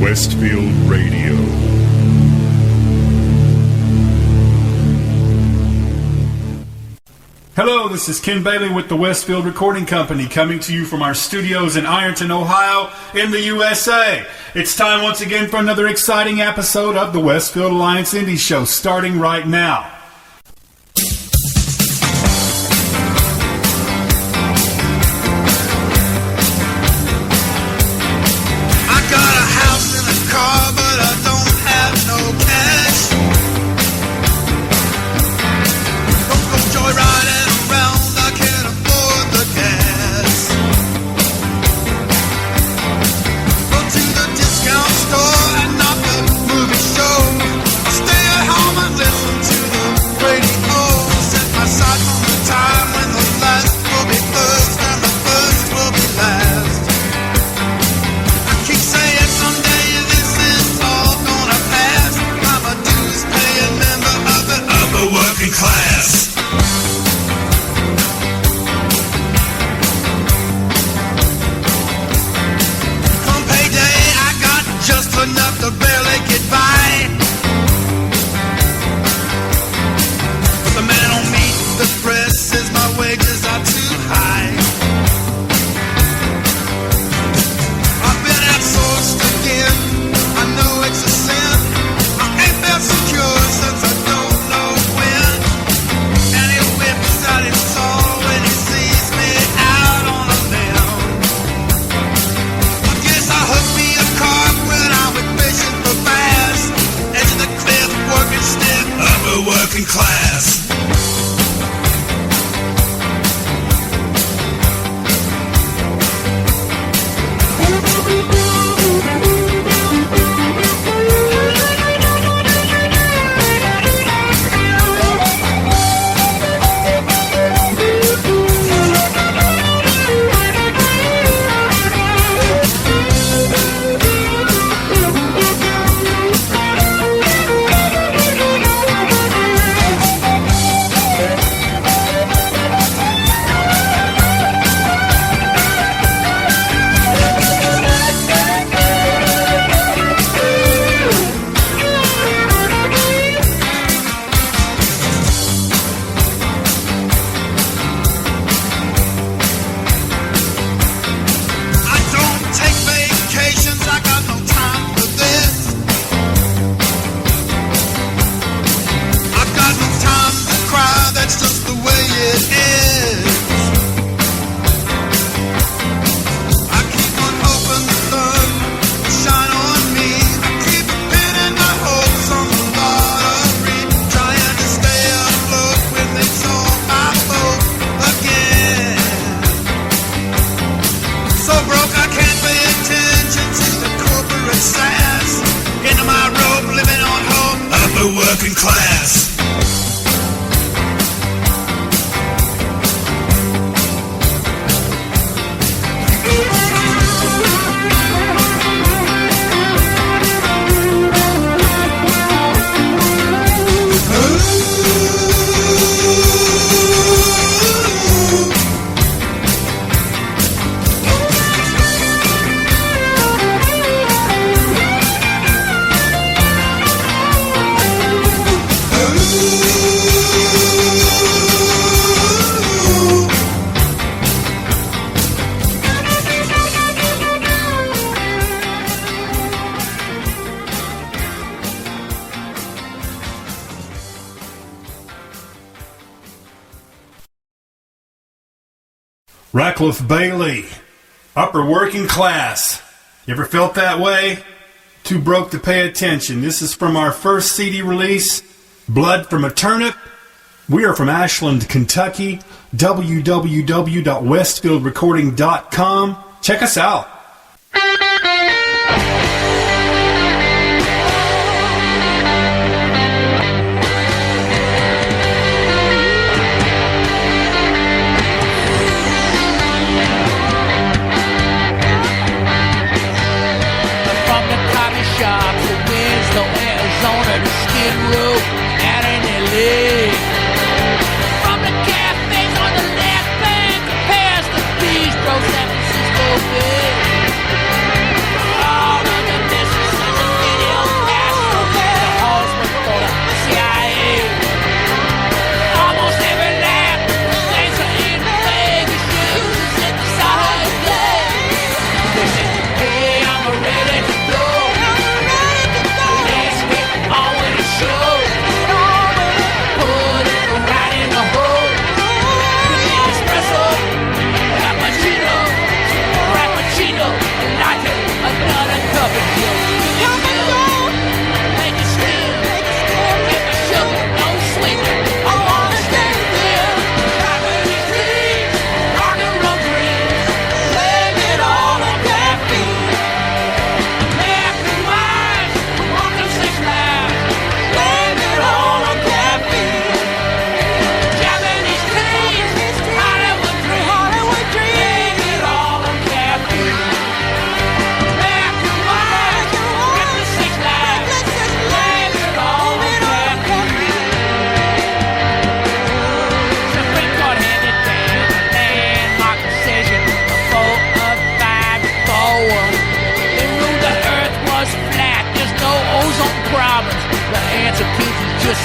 Westfield Radio. Hello, this is Ken Bailey with the Westfield Recording Company, coming to you from our studios in Ironton, Ohio, in the USA. It's time once again for another exciting episode of the Westfield Alliance Indie Show, starting right now. Radcliffe Bailey, upper working class. You ever felt that way? Too broke to pay attention. This is from our first CD release, Blood from a Turnip. We are from Ashland, Kentucky. www.westfieldrecording.com. Check us out. From the cafes on the left bank, past the bistro, San Francisco Bay.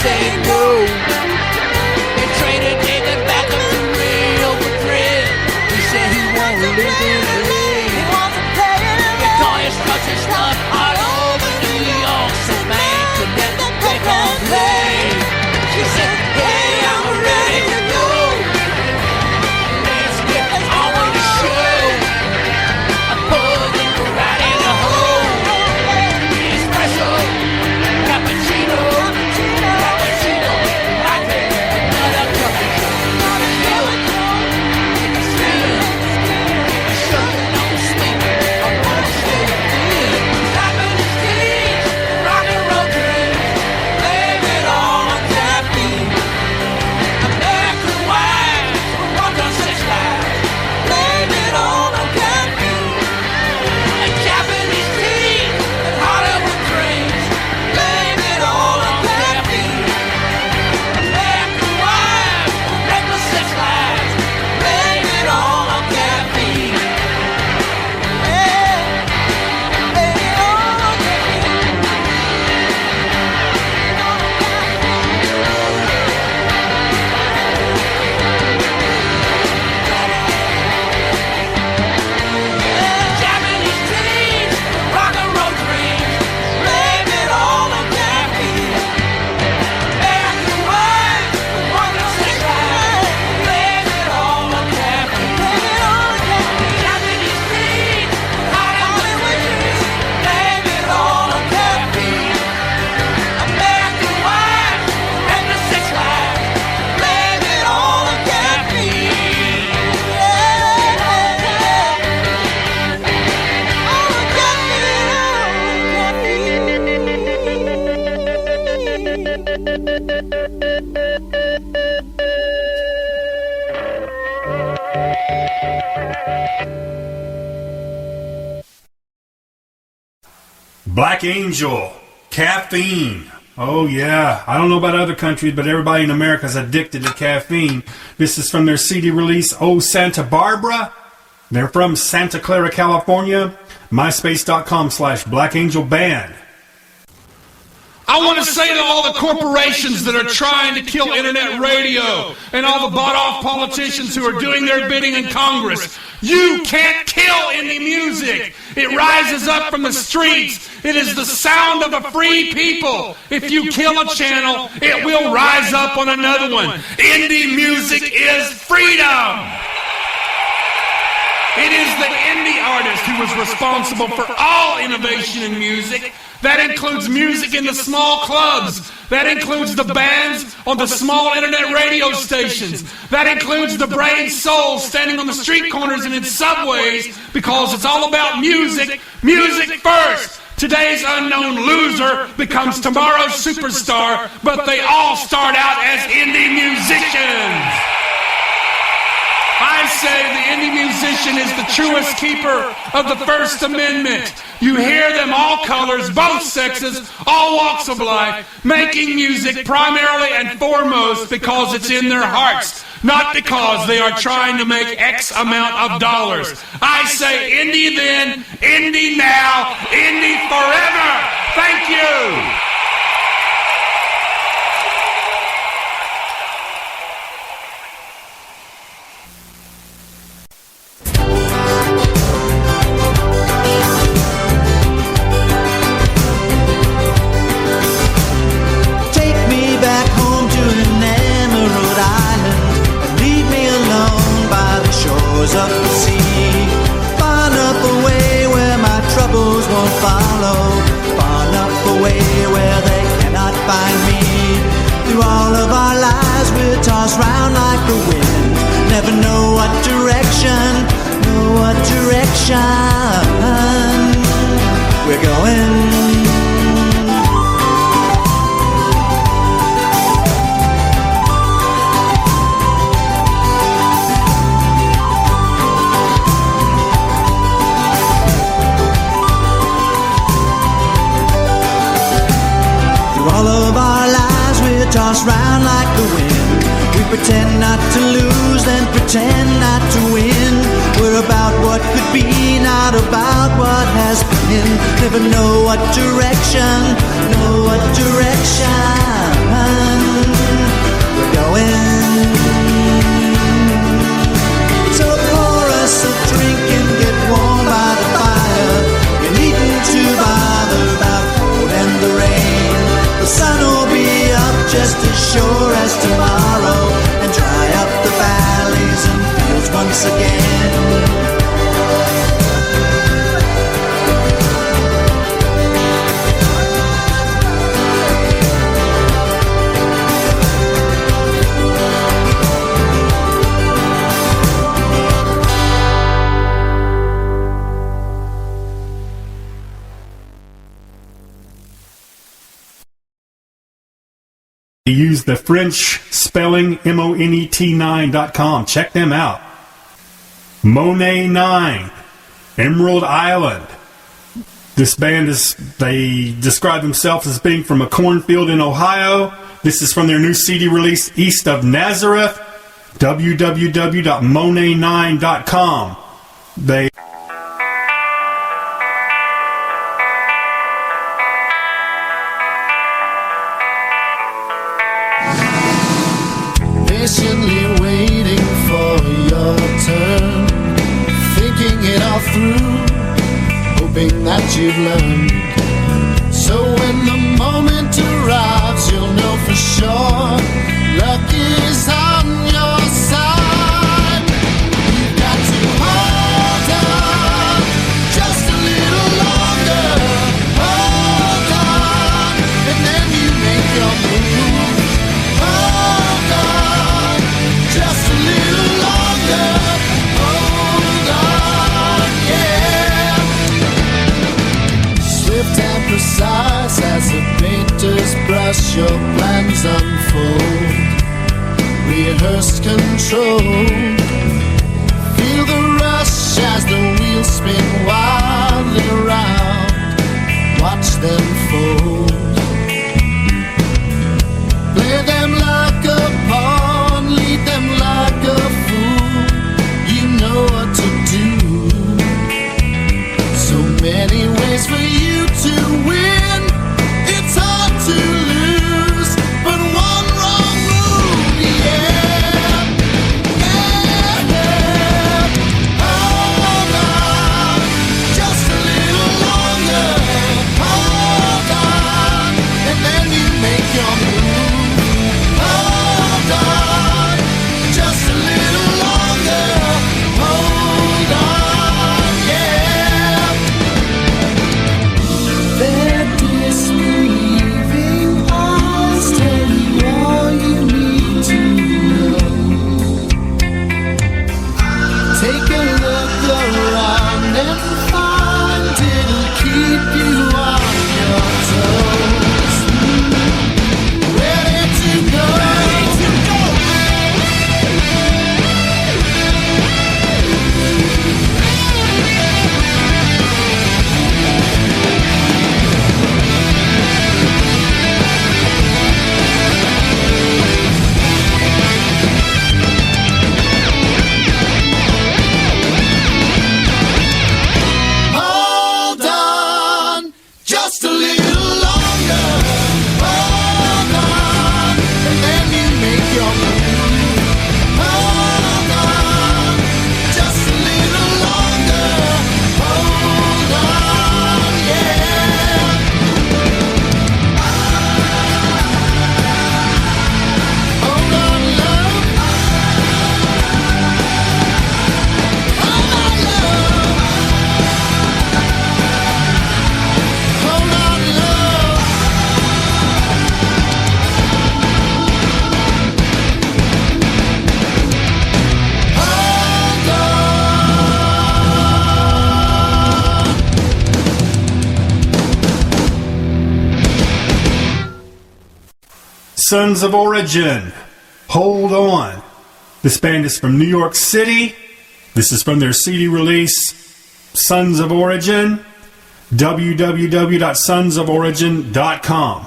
said no. They traded David Beckham to Real Madrid. He said he won't live in LA. They call his trucks and stuff all over New York, so man could let Beckham play. She said, hey, I'm ready to go. Let's get on with the show. I put it right in the hole. Espresso, cappuccino, latte, another cappuccino. Take a spin, take a shot, don't sleep. I wanna stay in. Tapping his keys, rock and roll dreams. Blame it all on caffeine. American wives, walk on 6 lives. Blame it all on caffeine. And Japanese tea and Hollywood dreams. Blame it all on caffeine. American wives, reckless 6 lives. Blame it all on caffeine. Blame it all on caffeine. Japanese teens, rock and roll dreams. Blame it all on caffeine. American wives, walk on 6 lives. Blame it all on caffeine. Japanese teens, Hollywood dreams. Blame it all on caffeine. American wives, reckless 6 lives. Blame it all on caffeine. Black Angel, caffeine. Oh yeah, I don't know about other countries, but everybody in America is addicted to caffeine. This is from their CD release, Oh Santa Barbara. They're from Santa Clara, California. MySpace.com/Black Angel Band. I want to say to all the corporations that are trying to kill internet radio and all the bought-off politicians who are doing their bidding in Congress, you can't kill indie music. It rises up from the streets. It is the sound of a free people. If you kill a channel, it will rise up on another one. Indie music is freedom. It is the indie artist who is responsible for all innovation in music. That includes music in the small clubs. That includes the bands on the small internet radio stations. That includes the brave souls standing on the street corners and in subways, because it's all about music. Music first. Today's unknown loser becomes tomorrow's superstar, but they all start out as indie musicians. I say the indie musician is the truest keeper of the First Amendment. You hear them all colors, both sexes, all walks of life, making music primarily and foremost because it's in their hearts, not because they are trying to make X amount of dollars. I say indie then, indie now, indie forever. Thank you. Of the sea, far enough away where my troubles won't follow, far enough away where they cannot find me. Through all of our lives we're tossed round like the wind, never know what direction we're going. All of our lives we're tossed round like the wind. We pretend not to lose, then pretend not to win. We're about what could be, not about what has been. Never know what direction going. So pour us a drink and get warm by the fire. You needn't to bother about cold and the rain. The sun will be up just as sure as tomorrow and dry up the valleys and fields once again. Use the French spelling MONET9.com. Check them out. Monet 9, Emerald Island. This band they describe themselves as being from a cornfield in Ohio. This is from their new CD release, East of Nazareth. www.monet9.com. They patiently waiting for your turn, thinking it all through, hoping that you've learned. So when the moment arrives, you'll know for sure luck is on your side. You've got to hold on just a little longer. Hold on, and then you make your move. Hold on just a little longer. Hold on, yeah. Swift and precise as a painter's brush, your plans unfold. Rehearsed control. Feel the rush as the wheels spin wildly around. Watch them fold. Play them like a pawn, lead them like a fool. You know what to do. So many ways for you to win. It's hard to lose, but one wrong move, yeah. Yeah. Hold on just a little longer. Hold on, and then you make your move. Hold on just a little longer. Hold on, yeah. They're disbelieving eyes tell you all you need to know. Take a look around and find it'll keep you on your toes. Ready to go. Ready to go. Hold on just a little longer. Hold on, and then you make your move. Hold on just a little longer. Hold on, yeah. Hold on, love. Hold on, love. Hold on, love. Hold Sons of Origin, Hold On. This band is from New York City. This is from their CD release, Sons of Origin. www.sonsoforigin.com.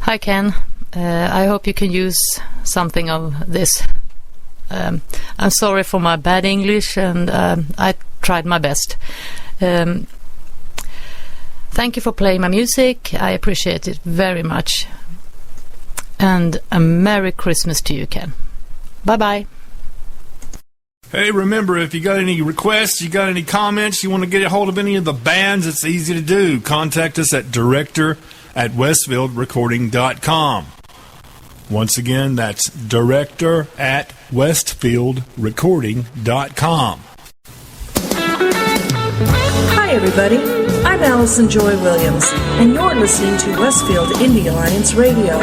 Hi Ken, I hope you can use something of this. I'm sorry for my bad English, and I tried my best. Thank you for playing my music. I appreciate it very much. And a Merry Christmas to you, Ken. Bye-bye. Hey, remember, if you got any requests, you got any comments, you want to get a hold of any of the bands, it's easy to do. Contact us at director@westfieldrecording.com. Once again, that's director@westfieldrecording.com. Hi, everybody. I'm Allison Joy Williams, and you're listening to Westfield Indie Alliance Radio.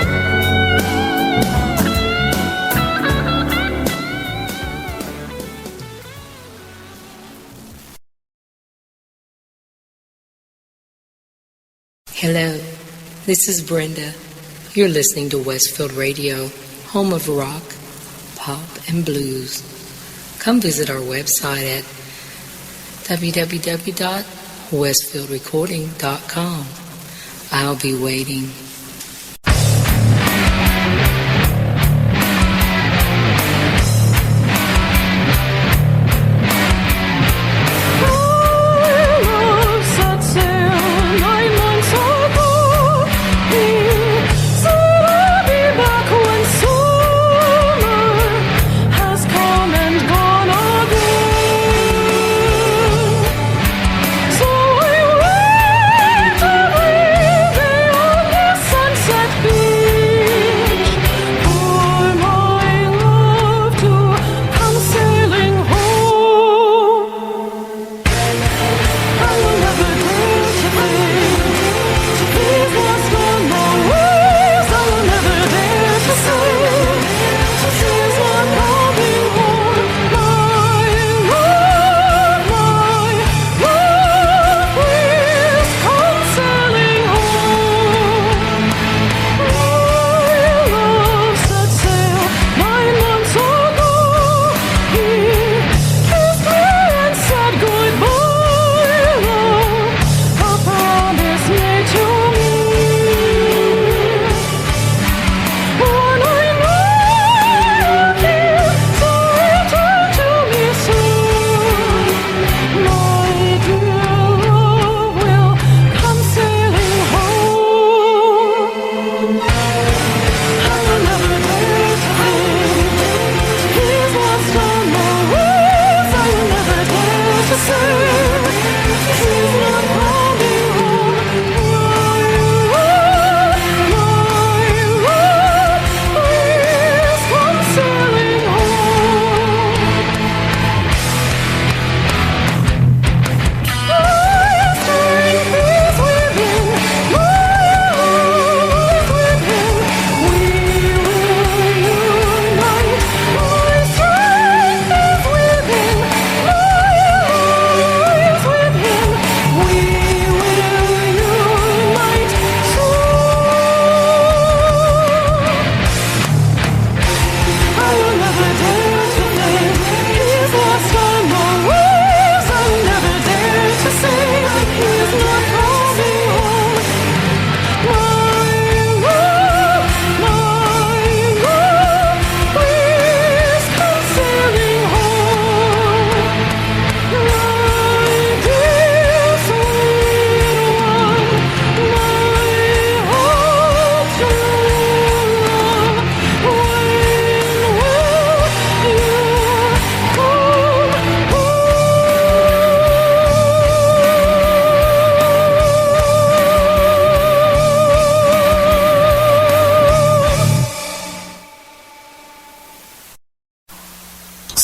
Hello, this is Brenda. You're listening to Westfield Radio, home of rock, pop, and blues. Come visit our website at www.westfieldrecording.com. I'll be waiting.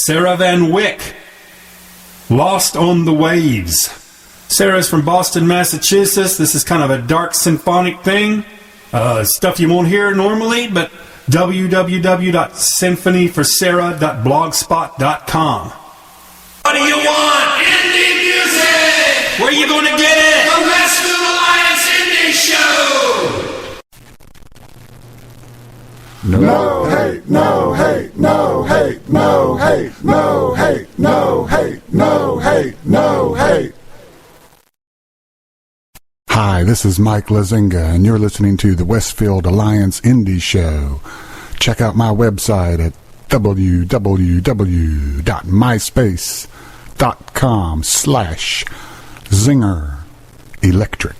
Sarah Van Wyck, Lost on the Waves. Sarah's from Boston, Massachusetts. This is kind of a dark symphonic thing. Stuff you won't hear normally, but www.symphonyforsarah.blogspot.com. What do you want? Indie music! Where you gonna get it? The Westfield Alliance Indie Show! No hate, no hate, no hate, no hate, no hate, no hate, no hate, no hate. Hi, this is Mike Lazinga, and you're listening to the Westfield Alliance Indie Show. Check out my website at www.myspace.com/Zinger Electric.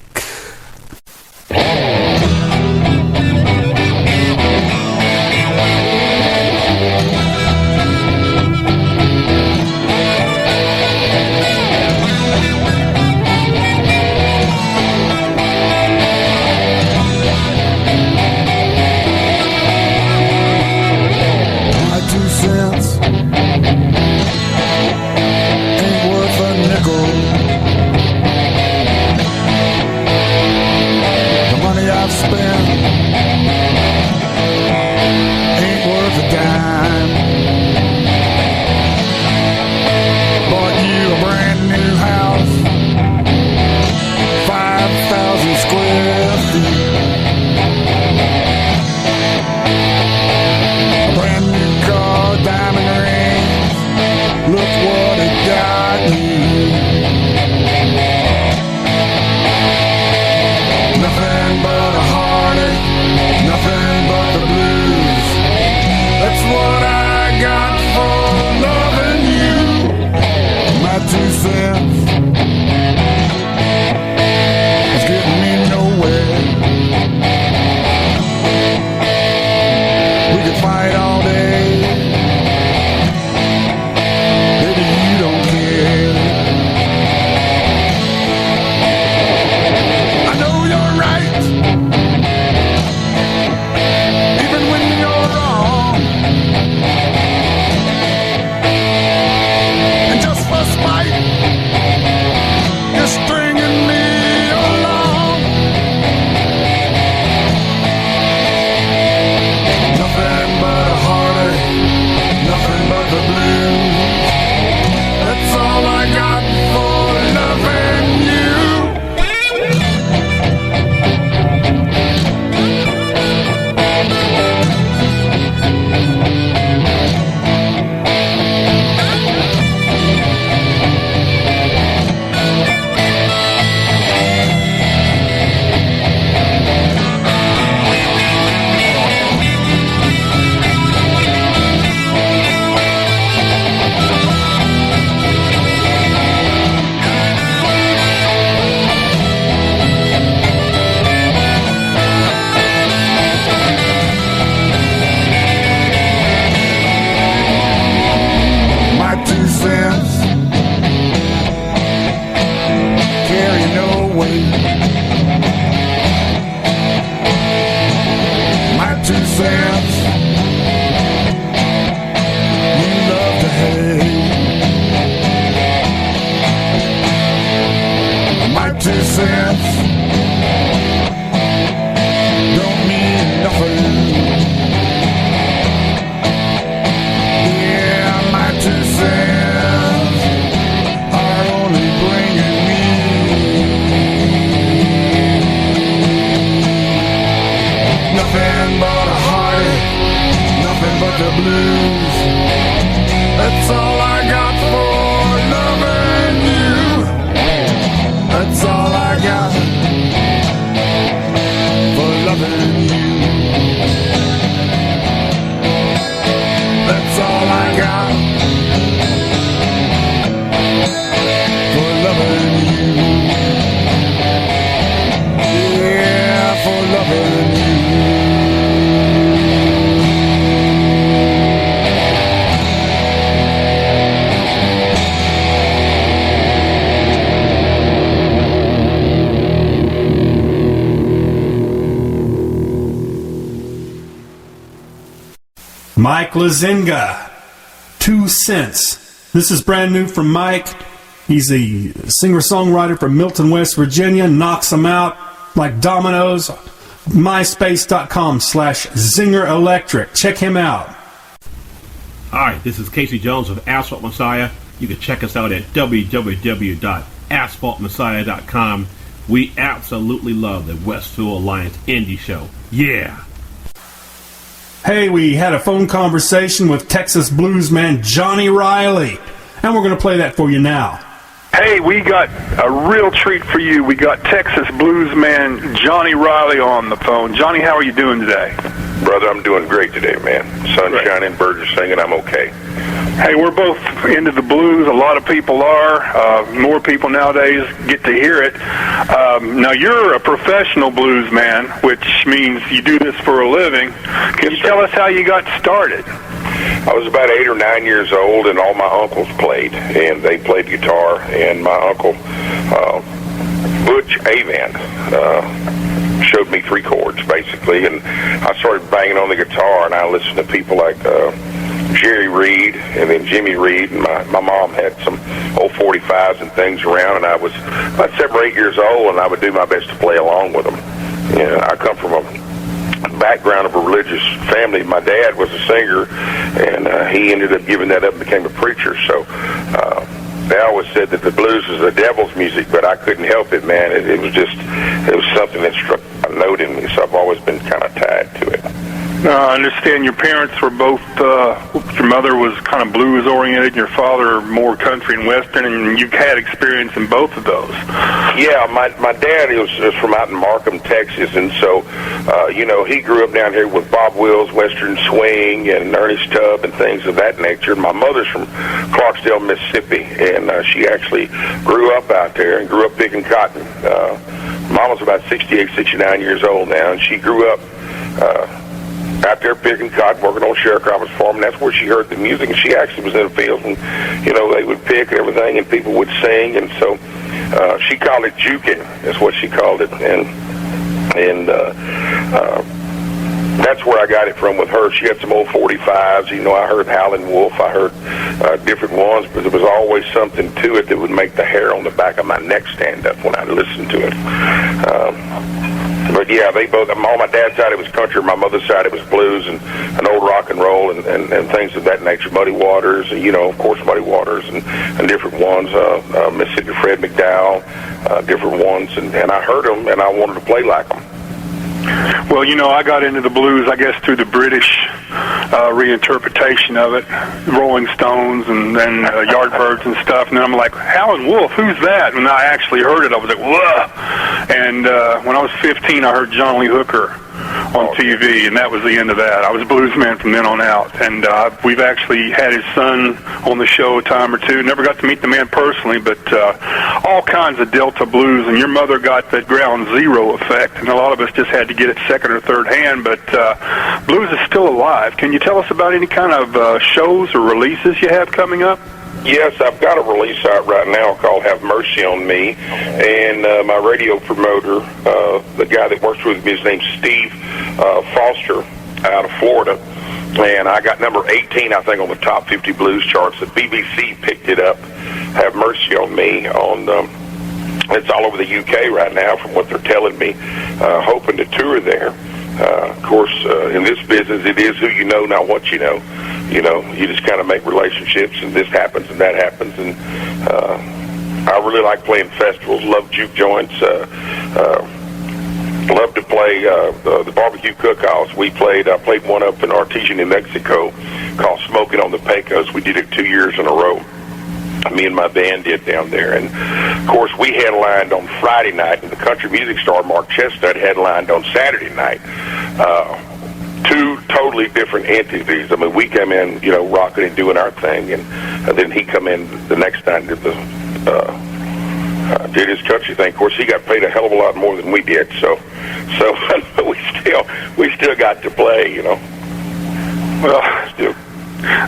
God, for loving you. Yeah, for loving you. Mike Lazinga, 2 cents. This is brand new from Mike. He's a singer-songwriter from Milton, West Virginia. Knocks them out like dominoes. MySpace.com/Zinger Electric. Check him out. Hi, this is Casey Jones of Asphalt Messiah. You can check us out at www.asphaltmessiah.com. We absolutely love the Westfield Alliance Indie Show. Yeah! Hey, we had a phone conversation with Texas bluesman Johnny Riley, and we're going to play that for you now. Hey, we got a real treat for you. We got Texas bluesman Johnny Riley on the phone. Johnny, how are you doing today? Brother, I'm doing great today, man. Sun shining, birds are singing, I'm okay. Hey, we're both into the blues. A lot of people are. More people nowadays get to hear it. Now, you're a professional blues man, which means you do this for a living. Can you tell us how you got started? I was about 8 or 9 years old, and all my uncles played, and they played guitar, and my uncle, Butch Avant, showed me 3 chords, basically, and I started banging on the guitar, and I listened to people like Jerry Reed and then Jimmy Reed, and my mom had some old 45s and things around, and I was about 7 or 8 years old, and I would do my best to play along with them. You know, I come from a background of a religious family. My dad was a singer, and he ended up giving that up and became a preacher, so they always said that the blues is the devil's music, but I couldn't help it, man. It was something that struck a note in me, so I've always been kind of tied to it. I understand your parents were both, your mother was kind of blues-oriented, and your father more country and western, and you've had experience in both of those. Yeah, my dad was from out in Markham, Texas, and so, he grew up down here with Bob Wills, Western Swing, and Ernest Tubb, and things of that nature. My mother's from Clarksdale, Mississippi, and she actually grew up out there and grew up picking cotton. Mama's about 68, 69 years old now, and she grew up out there picking cotton, working on sharecroppers farm, and that's where she heard the music. And she actually was in the fields, and they would pick and everything, and people would sing, and so she called it juking, is what she called it, and that's where I got it from with her. She had some old 45s. I heard Howlin' Wolf, I heard different ones, but there was always something to it that would make the hair on the back of my neck stand up when I listened to it. But yeah, they both, on my dad's side it was country, my mother's side it was blues and old rock and roll and things of that nature. Muddy Waters, of course Muddy Waters and different ones, Mississippi Fred McDowell, different ones, and I heard them and I wanted to play like them. Well, I got into the blues, I guess, through the British reinterpretation of it, Rolling Stones and then Yardbirds and stuff. And then I'm like, Howlin' Wolf, who's that? And I actually heard it. I was like, whoa. And when I was 15, I heard John Lee Hooker on TV, and that was the end of that. I was a bluesman from then on out. And we've actually had his son on the show a time or two. Never got to meet the man personally, but all kinds of Delta blues. And your mother got that ground zero effect, and a lot of us just had to get it second or third hand. But blues is still alive. Can you tell us about any kind of shows or releases you have coming up? Yes, I've got a release out right now called Have Mercy on Me, and my radio promoter, the guy that works with me, his name's Steve Foster out of Florida, and I got number 18, I think, on the top 50 blues charts. The BBC picked it up, Have Mercy on Me, it's all over the UK right now from what they're telling me, hoping to tour there. Of course, in this business, it is who you know, not what you know. You just kind of make relationships, and this happens and that happens. And I really like playing festivals, love juke joints, love to play the barbecue cook-offs. I played one up in Artesia, New Mexico called Smoking on the Pecos. We did it 2 years in a row. Me and my band did down there. And, of course, we headlined on Friday night, and the country music star Mark Chestnut headlined on Saturday night. 2 totally different entities. I mean, we come in, rocking and doing our thing, and then he come in the next time did did his country thing. Of course, he got paid a hell of a lot more than we did, so we still got to play, Well,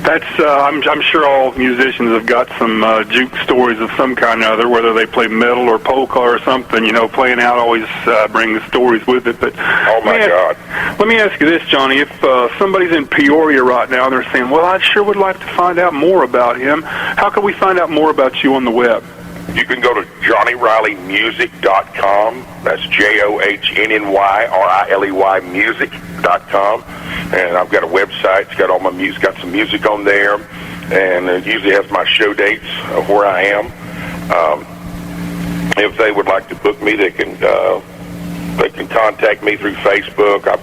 that's I'm sure all musicians have got some juke stories of some kind or other, whether they play metal or polka or something. Playing out always brings stories with it. But oh my God, let me ask you this, Johnny: if somebody's in Peoria right now and they're saying, "Well, I sure would like to find out more about him," how can we find out more about you on the web? You can go to JohnnyRileyMusic.com. That's JohnnyRiley music.com. And I've got a website. It's got all my music, got some music on there. And it usually has my show dates of where I am. If they would like to book me, they can contact me through Facebook. I've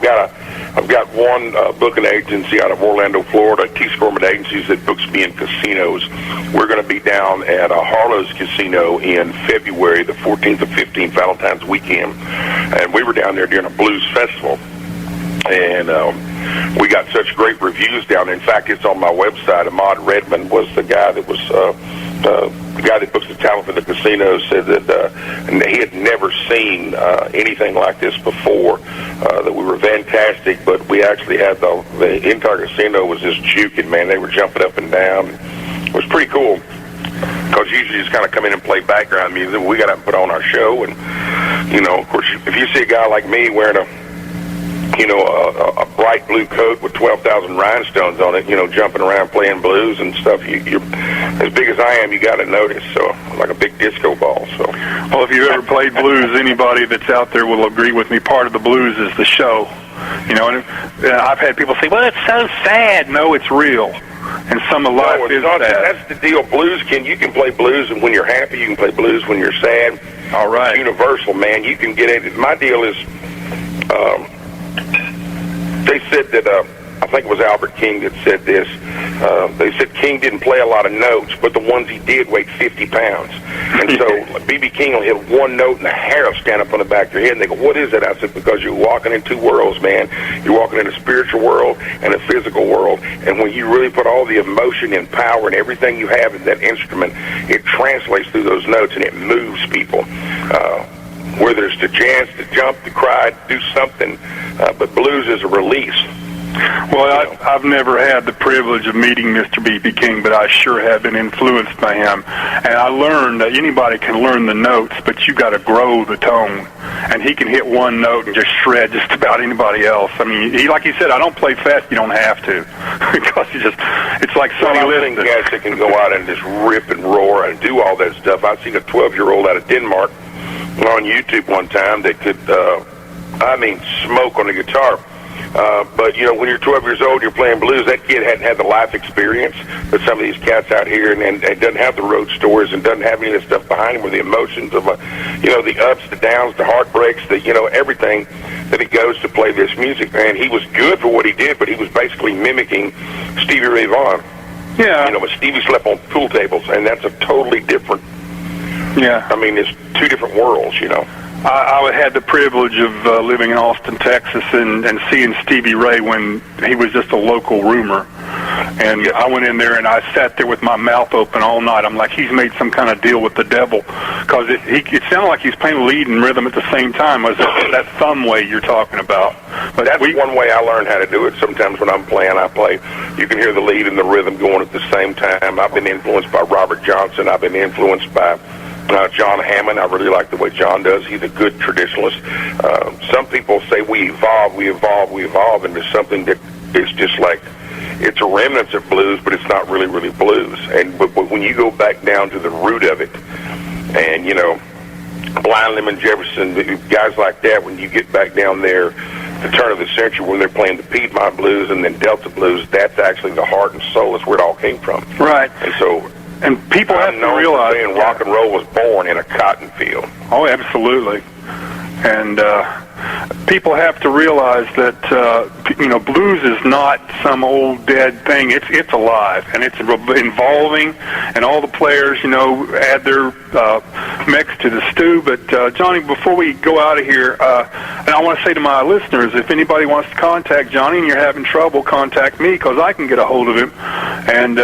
got one booking agency out of Orlando, Florida, Keith Gorman Agencies, that books me in casinos. We're going to be down at Harlow's Casino in February, the 14th and 15th, Valentine's weekend. And we were down there during a blues festival. And we got such great reviews down there. In fact, it's on my website. Ahmad Redmond was the guy that was the guy that books the talent for the casino, said that he had never seen anything like this before, that we were fantastic, but we actually had the entire casino was just juking, man. They were jumping up and down. It was pretty cool, because usually just kind of come in and play background music. We got to put on our show, and, of course, if you see a guy like me wearing a bright blue coat with 12,000 rhinestones on it, jumping around playing blues and stuff, you're as big as I am, you got to notice, so like a big disco ball. So, well, if you've ever played blues, anybody that's out there will agree with me. Part of the blues is the show, and I've had people say, "Well, it's so sad." No, it's real, and some of life is sad. That's the deal. Blues you can play blues when you're happy. You can play blues when you're sad. All right, it's universal, man. You can get it. My deal is. They said that, I think it was Albert King that said this, they said King didn't play a lot of notes, but the ones he did weighed 50 pounds. And so B.B. King will hit one note and the hair will stand up on the back of your head, and they go, "What is it?" I said, "Because you're walking in two worlds, man. You're walking in a spiritual world and a physical world, and when you really put all the emotion and power and everything you have in that instrument, it translates through those notes and it moves people. Whether it's to dance, to jump, to cry, to do something, but blues is a release." Well, I've never had the privilege of meeting Mr. B.B. King, but I sure have been influenced by him. And I learned that anybody can learn the notes, but you got to grow the tone. And he can hit one note and just shred just about anybody else. I mean, like he said, I don't play fast. You don't have to, because it's like Sonny Liston. Guys that can go out and just rip and roar and do all that stuff. I've seen a 12-year-old out of Denmark on YouTube one time that could, smoke on the guitar. But, when you're 12 years old, you're playing blues, that kid hadn't had the life experience that some of these cats out here, and doesn't have the road stories and doesn't have any of the stuff behind him, or the emotions of, the ups, the downs, the heartbreaks, everything that it goes to play this music. And he was good for what he did, but he was basically mimicking Stevie Ray Vaughan. Yeah. But Stevie slept on pool tables, and that's a totally different... Yeah. I mean, it's two different worlds, I had the privilege of living in Austin, Texas, and seeing Stevie Ray when he was just a local roomer. And I went in there and I sat there with my mouth open all night. I'm like, he's made some kind of deal with the devil, because it sounded like he's playing lead and rhythm at the same time. Was that thumb way you're talking about? But that's one way I learned how to do it. Sometimes when I'm playing, you can hear the lead and the rhythm going at the same time. I've been influenced by Robert Johnson. I've been influenced by John Hammond. I really like the way John does. He's a good traditionalist. Some people say we evolve, and there's something that is just like, it's a remnants of blues, but it's not really, really blues. But when you go back down to the root of it, and, Blind Lemon Jefferson, guys like that, when you get back down there, the turn of the century, when they're playing the Piedmont blues and then Delta blues, that's actually the heart and soul. That's where it all came from. Right. And so... And people have to realize that rock and roll was born in a cotton field. Oh, absolutely. And people have to realize that blues is not some old dead thing. It's alive, and it's evolving. And all the players, add their mix to the stew. But Johnny, before we go out of here, and I want to say to my listeners, if anybody wants to contact Johnny and you're having trouble, contact me because I can get a hold of him. And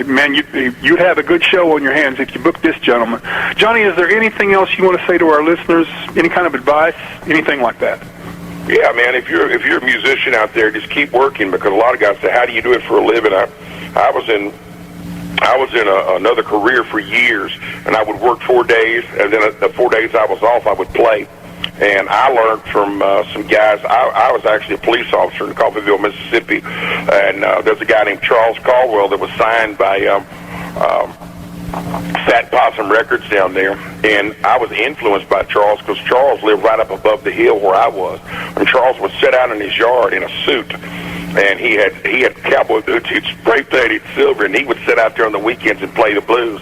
man, you'd have a good show on your hands if you book this gentleman. Johnny, is there anything else you want to say to our listeners? Any kind of advice? Anything like that? Yeah, man, if you're a musician out there, just keep working, because a lot of guys say, how do you do it for a living? I was in another career for years, and I would work 4 days, and then the 4 days I was off, I would play. And I learned from some guys. I was actually a police officer in Coffeyville, Mississippi, and there's a guy named Charles Caldwell that was signed by Fat Possum Records down there, and I was influenced by Charles because Charles lived right up above the hill where I was. And Charles would sit out in his yard in a suit, and he had cowboy boots. He'd spray painted silver, and he would sit out there on the weekends and play the blues.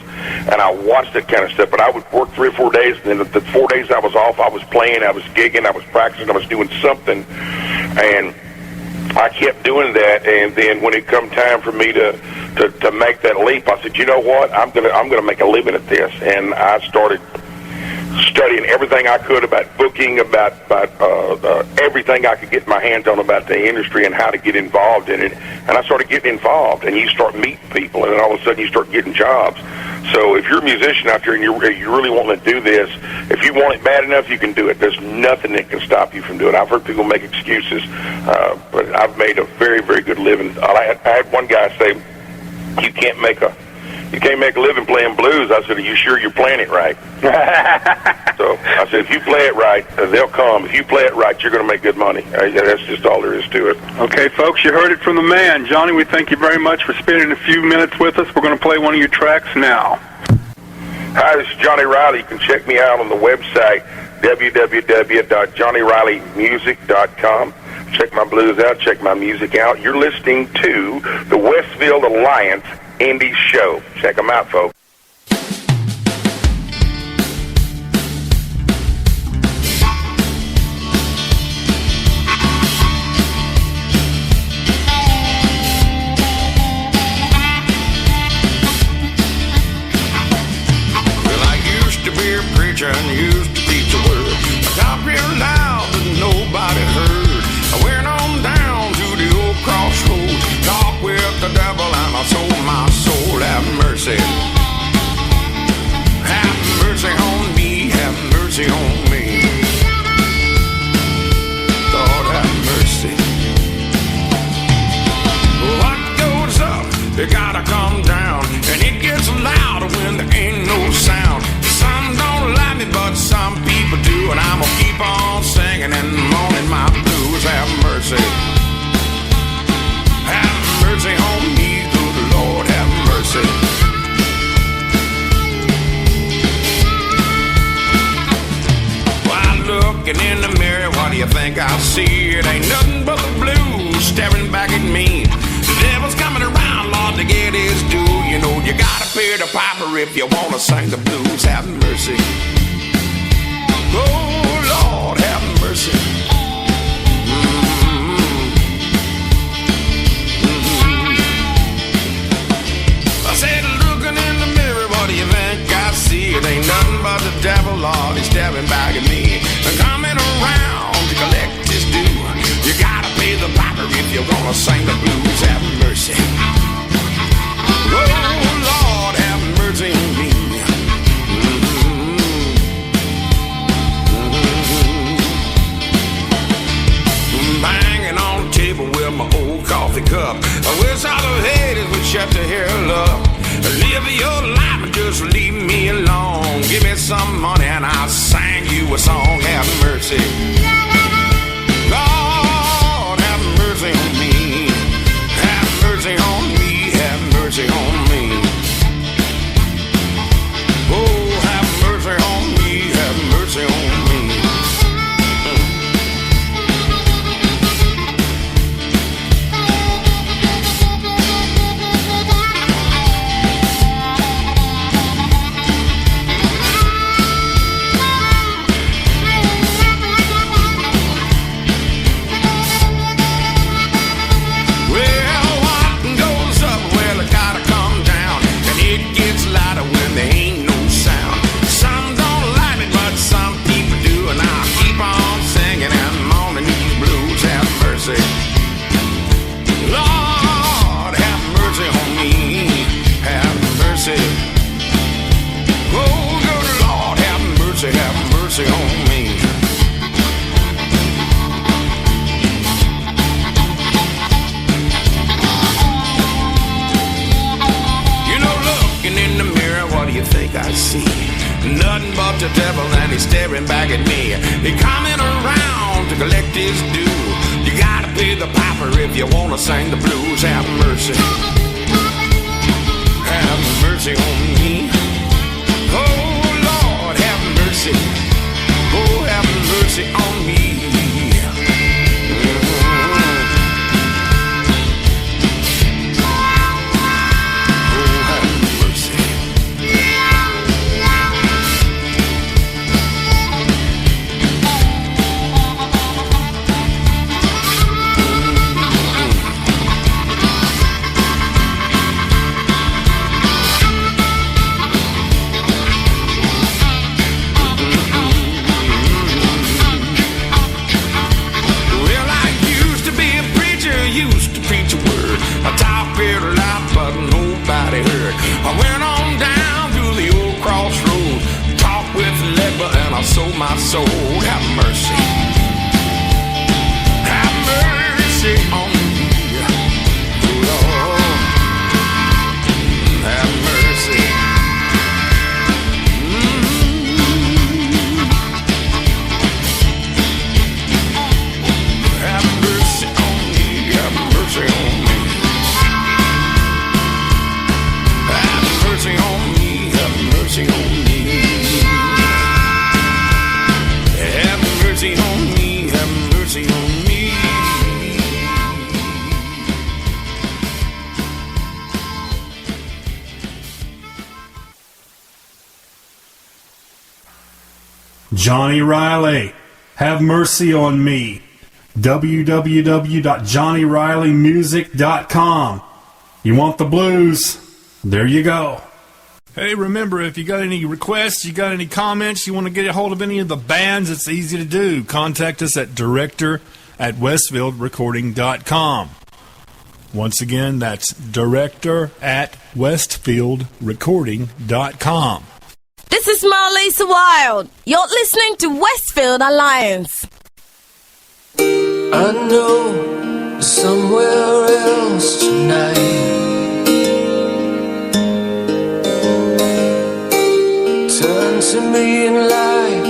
And I watched that kind of stuff. But I would work 3 or 4 days, and then the 4 days I was off, I was playing, I was gigging, I was practicing, I was doing something, and I kept doing that. And then when it come time for me to make that leap, I said, you know what, I'm gonna make a living at this. And I started studying everything I could about booking, about everything I could get my hands on about the industry and how to get involved in it. And I started getting involved, and you start meeting people, and then all of a sudden you start getting jobs. So if you're a musician out there and you're really wanting to do this, if you want it bad enough, you can do it. There's nothing that can stop you from doing it. I've heard people make excuses, but I've made a very, very good living. I had one guy say, you can't make a living playing blues. I said, are you sure you're playing it right? So I said, if you play it right, they'll come. If you play it right, you're going to make good money. That's just all there is to it. Okay, folks, you heard it from the man. Johnny, we thank you very much for spending a few minutes with us. We're going to play one of your tracks now. Hi, this is Johnny Riley. You can check me out on the website, www.johnnyrileymusic.com. Check my blues out. Check my music out. You're listening to the Westfield Alliance Indie Show. Check them out, folks. Well, I used to be a preacher and used to teach the word. I talked real loud but nobody heard. I went on down to the old crossroads, talked with the devil, and I sold my soul. Have mercy. Have mercy on me. Have mercy on me. Lord, have mercy. What goes up, it gotta come down, and it gets louder when there ain't no sound. Some don't like me, but some people do, and I'm gonna keep on singing and moaning my blues. Have mercy. Have mercy on me, good Lord, have mercy. While looking in the mirror, what do you think I see? It ain't nothing but the blues staring back at me. The devil's coming around, Lord, to get his due. You know you gotta pay the piper if you wanna sing the blues. Have mercy. Oh, Lord, have mercy. I said, looking in the mirror, what do you think I see? It ain't nothing but the devil, Lord, he's staring back at me. And coming around to collect his due. You gotta pay the piper if you wanna sing the blues. Have mercy. Oh, Lord, have mercy on me. Banging on the table with my old coffee cup. I wish all the haters would shut the hell up. Live your life and just leave me alone. Give me some money and I'll sing you a song. Have mercy. Lord, have mercy on me. Have mercy on me. see nothing but the devil, and he's staring back at me. He's coming around to collect his due. You gotta pay the piper if you wanna sing the blues. Have mercy, have mercy on me. Oh Lord, have mercy. Oh, have mercy on me. I went on down to the old crossroad, talked with labor, and I sold my soul. Have mercy, have mercy on me, Lord, have mercy. Have mercy on me, have mercy on me. Mercy on me, have mercy on me. Have mercy on me, have mercy on me. Johnny Riley, have mercy on me. www.johnnyrileymusic.com. You want the blues? There you go. Hey, remember, if you got any requests, you got any comments, you want to get a hold of any of the bands, it's easy to do. Contact us at director@westfieldrecording.com. Once again, that's director@westfieldrecording.com. This is Marlisa Wild. You're listening to Westfield Alliance. I know somewhere else tonight. Turn to me in light,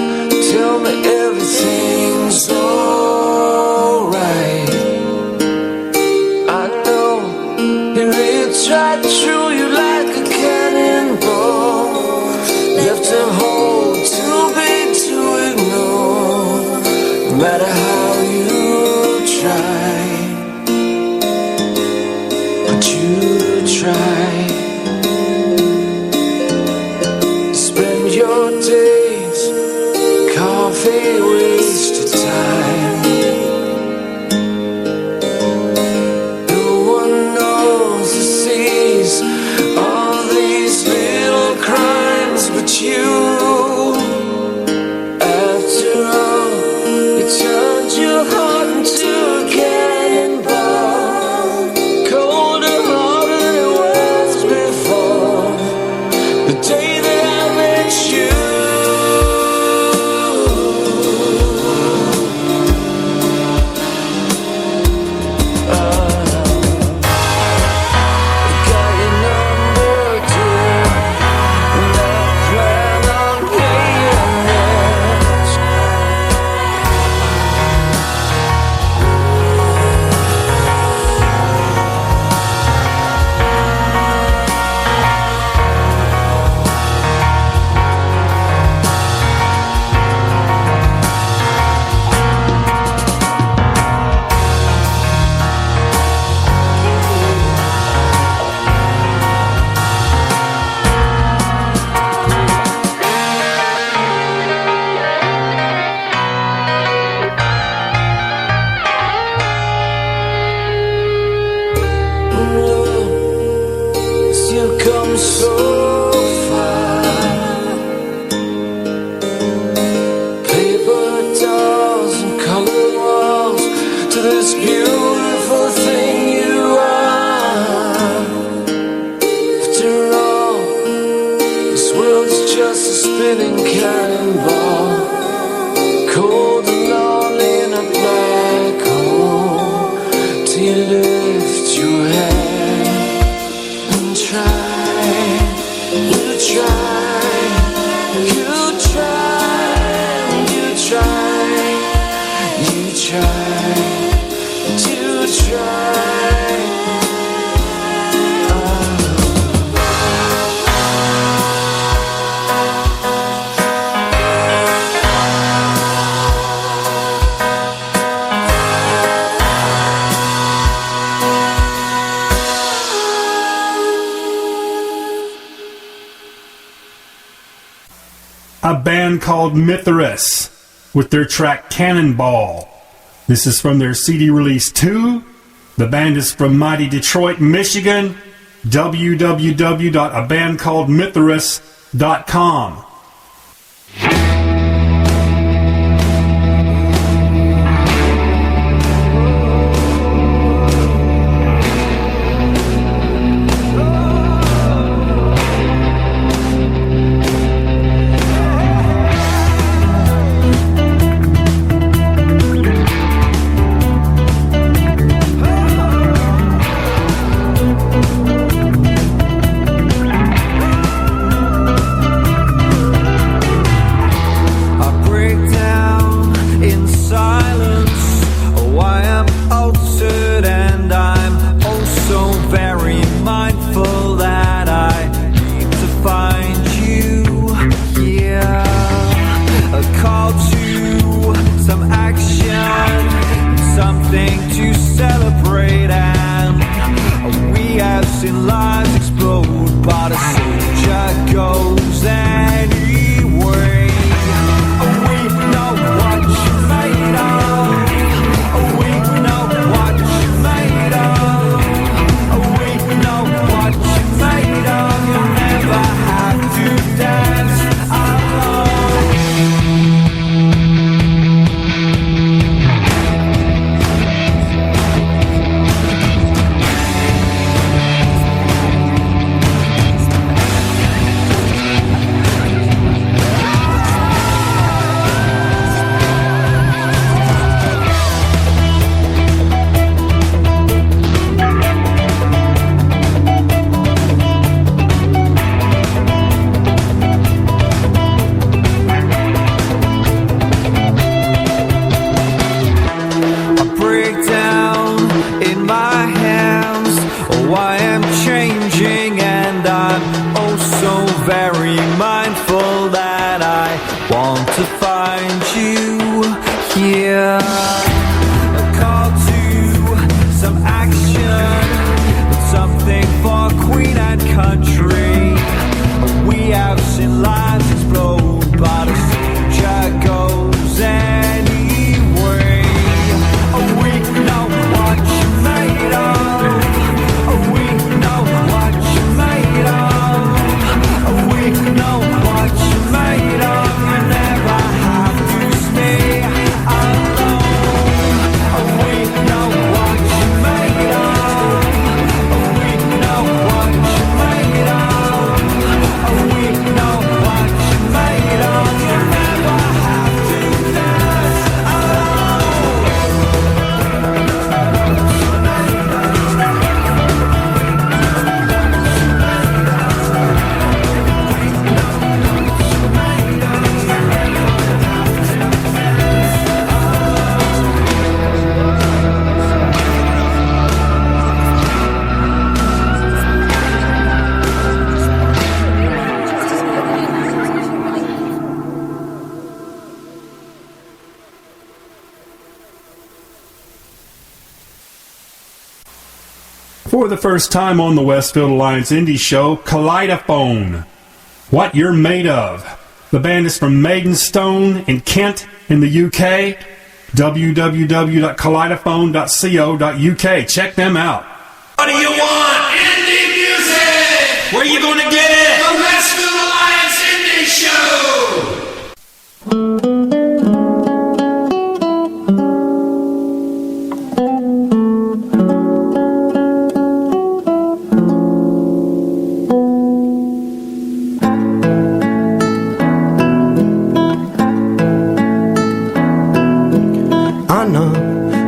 tell me everything's alright. I know he really tried to shoot you like a cannonball, left a hole too big to ignore. No matter how you try, but you try. Your days, coffee, wasted time. No one knows or sees all these little crimes but you. After all, you turned your heart into a cannonball, colder, harder than it was before. The day that I met you, I got your number, dear, and I plan on paying it. You've come so far. Paper dolls and colored walls to this beautiful thing you are. After all, this world's just a spinning cannonball, cold and lonely in a black hole, till you lift your head and try, you try. a band called Mithras with their track Cannonball. This is from their CD release 2. The band is from mighty Detroit, Michigan. www.abandcalledmithras.com. For the first time on the Westfield Alliance Indie Show, Kaleidophone, What You're Made Of. The band is from Maidenstone in Kent in the UK. www.kaleidophone.co.uk. Check them out. What do you want? Indie music! Where you gonna get it? The Westfield Alliance Indie Show!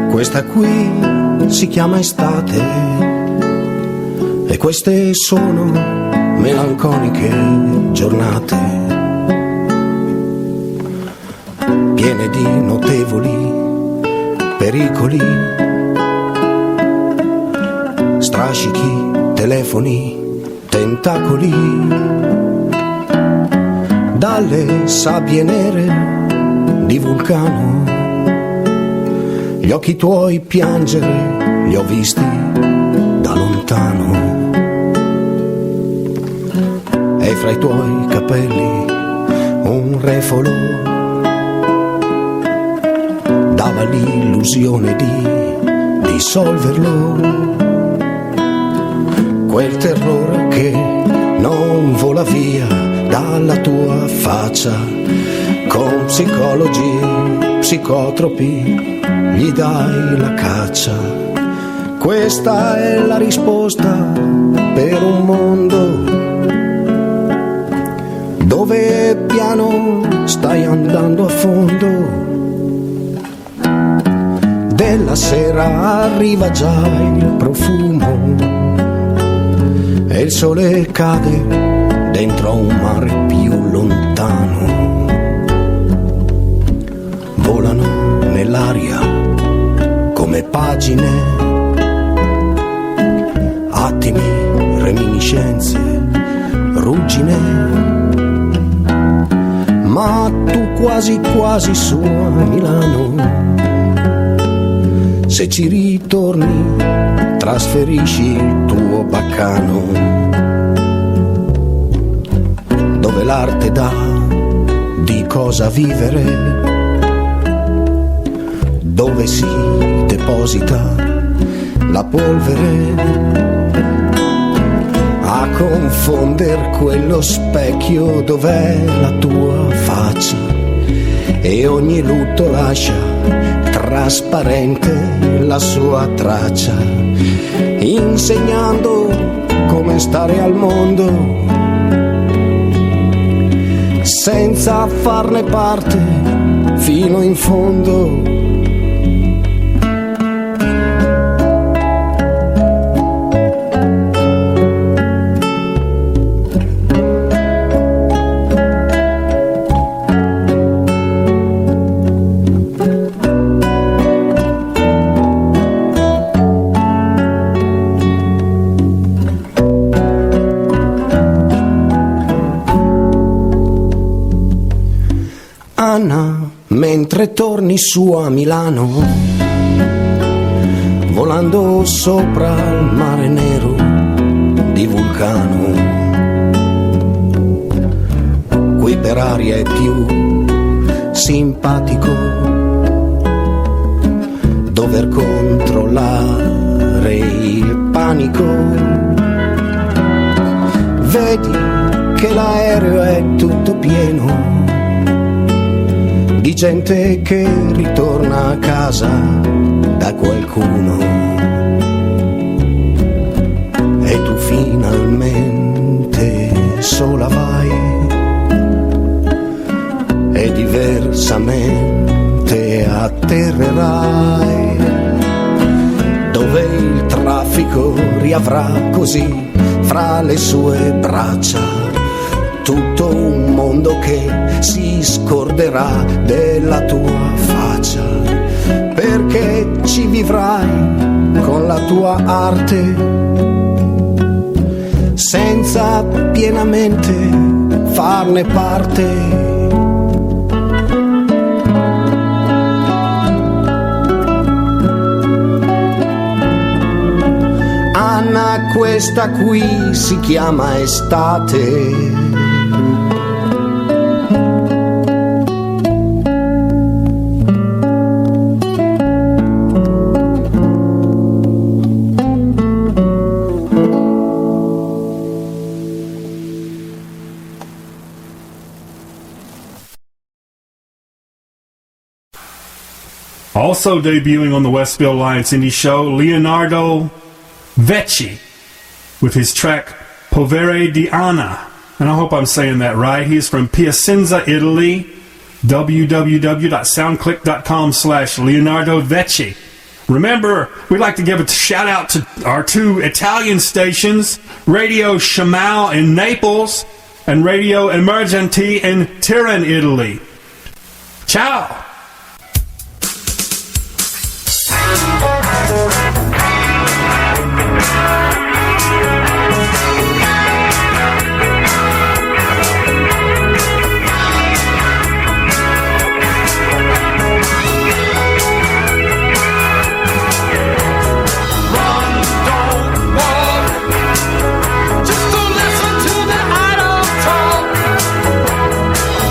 Questa qui si chiama estate e queste sono melanconiche giornate piene di notevoli pericoli, strascichi, telefoni, tentacoli, dalle sabbie nere di Vulcano. Gli occhi tuoi piangere li ho visti da lontano e fra i tuoi capelli un refolo dava l'illusione di dissolverlo, quel terrore che non vola via dalla tua faccia. Con psicologi, psicotropi gli dai la caccia. Questa è la risposta per un mondo dove piano stai andando a fondo. Della sera arriva già il profumo e il sole cade dentro un mare più lontano. Volano nell'aria come pagine, attimi, reminiscenze, ruggine. Ma tu quasi quasi su a Milano, se ci ritorni trasferisci il tuo baccano, dove l'arte dà di cosa vivere, dove si deposita la polvere a confonder quello specchio dov'è la tua faccia, e ogni lutto lascia trasparente la sua traccia, insegnando come stare al mondo senza farne parte fino in fondo. Mentre torni su a Milano, volando sopra il mare nero di Vulcano, qui per aria è più simpatico dover controllare il panico. Vedi che l'aereo è tutto pieno di gente che ritorna a casa da qualcuno, e tu finalmente sola vai e diversamente atterrerai, dove il traffico riavrà così fra le sue braccia tutto un mondo che si scorderà della tua faccia, perché ci vivrai con la tua arte senza pienamente farne parte. Anna, questa qui si chiama estate. Also debuting on the Westfield Alliance Indie Show, Leonardo Vecchi with his track Povere di Anna. And I hope I'm saying that right. He is from Piacenza, Italy. www.soundclick.com/Leonardo Vecchi. Remember, we'd like to give a shout out to our two Italian stations, Radio Shamal in Naples and Radio Emergenti in Turin, Italy. Ciao!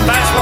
That's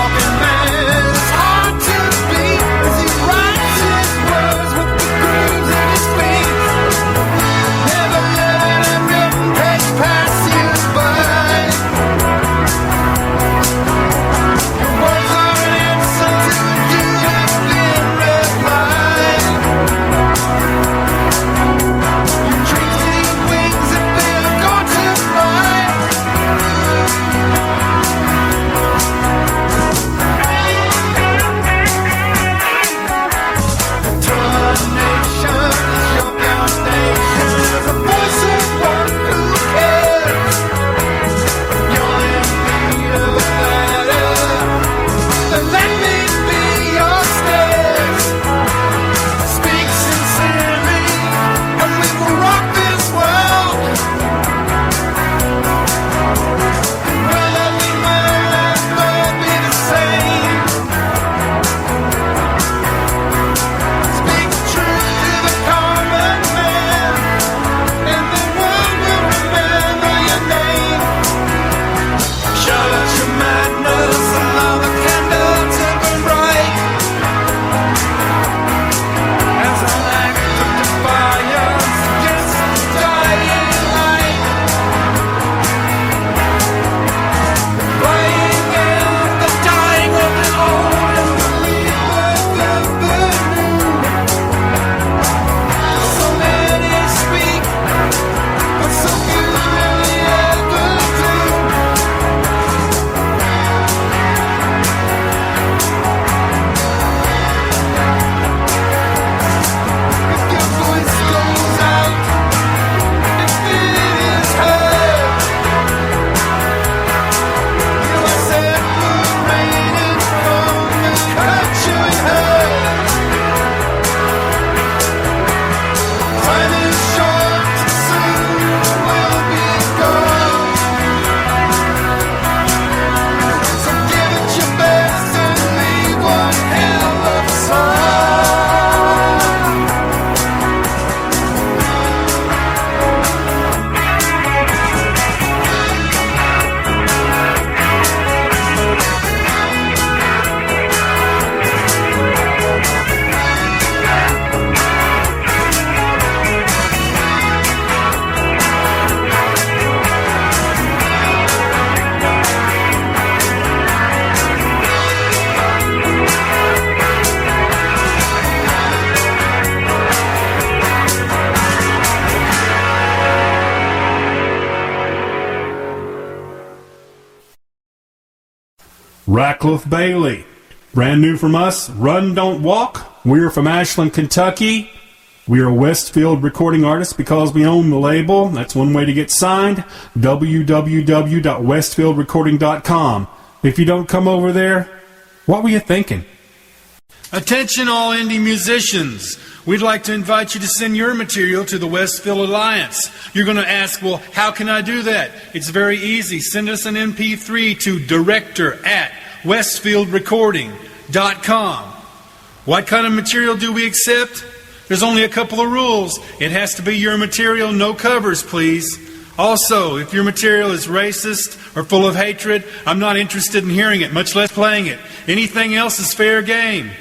Radcliffe Bailey. Brand new from us, Run Don't Walk. We're from Ashland, Kentucky. We are Westfield recording artists because we own the label. That's one way to get signed. www.westfieldrecording.com. If you don't come over there, what were you thinking? Attention all indie musicians. We'd like to invite you to send your material to the Westfield Alliance. You're going to ask, well, how can I do that? It's very easy. Send us an MP3 to director@westfieldrecording.com. What kind of material do we accept? There's only a couple of rules. It has to be your material, no covers, please. Also, if your material is racist or full of hatred, I'm not interested in hearing it, much less playing it. Anything else is fair game.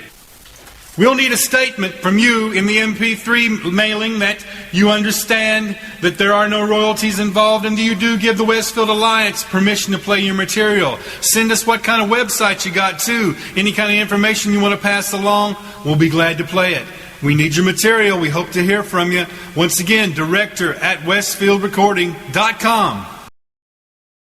We'll need a statement from you in the MP3 mailing that you understand that there are no royalties involved and that you do give the Westfield Alliance permission to play your material. Send us what kind of website you got too. Any kind of information you want to pass along, we'll be glad to play it. We need your material. We hope to hear from you. Once again, director@westfieldrecording.com.